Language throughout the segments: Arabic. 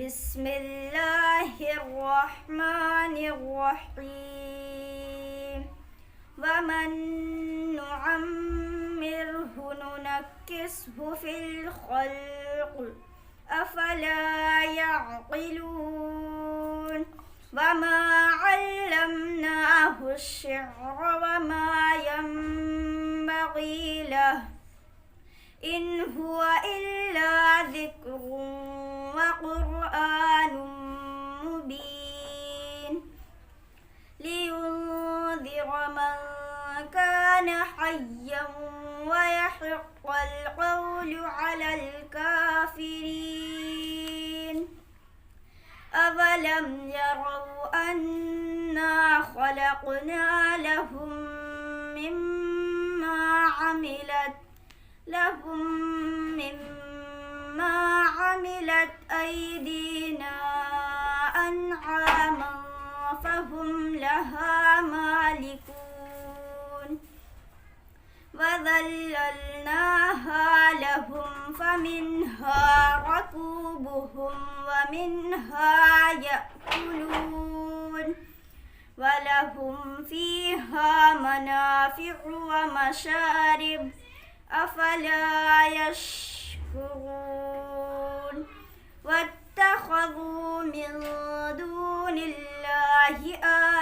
بسم الله الرحمن الرحيم ومن نعمره ننكسه في الخلق أفلا يعقلون وما علمناه الشعر وما ينبغي له إن هو إلا ذكر وقرآن مبين لينذر من كان حيا ويحق القول على الكافرين أولم يروا أنا خلقنا لهم مما عملت أيدينا أنعاما فهم لها مالكون وذللناها لهم فمنها ركوبهم ومنها يأكلون ولهم فيها منافع ومشارب أفلا يشكرون واتخذوا من دون الله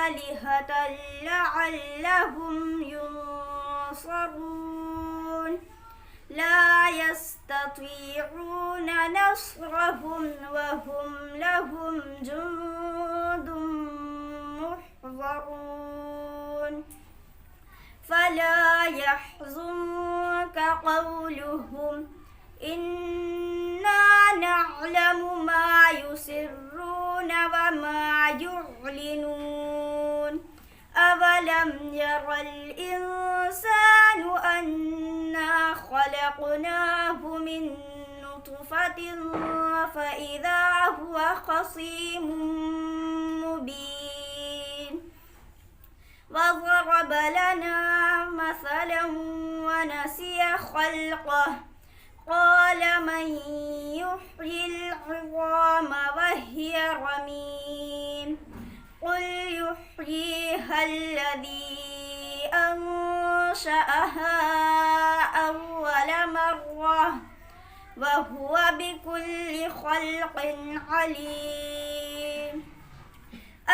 آلهة لعلهم ينصرون لا يستطيعون نصرهم وهم لهم جند محضرون فلا يحزنك قولهم إنا نعلم ما يسرون وما يعلنون أولم ير الإنسان أنا خلقناه من نطفة فإذا هو خصيم مبين وضرب لنا مثلا ونسي خلقه قال من يحيي العظام وهي رميم قل يحييها الذي أنشأها أول مرة وهو بكل خلق عليم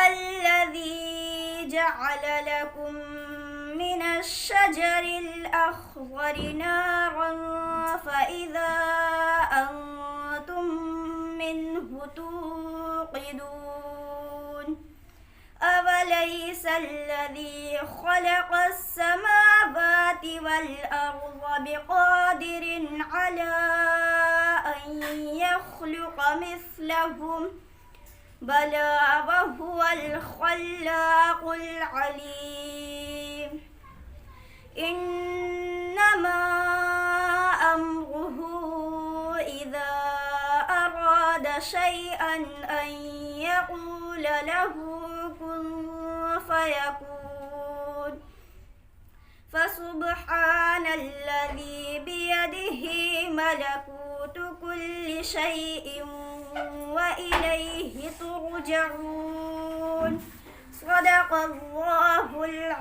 الذي جعل لكم من الشجر الأخضر نارا فإذا أنتم منه توقدون أوليس الذي خلق السماوات والأرض بقادر على أن يخلق مثلهم بلى وهو الخلاق العليم إنما أمره إذا أراد شيئا أن يقول له كن فيكون فسبحان الذي بيده ملكوت كل شيء وإليه ترجعون صدق الله العظيم.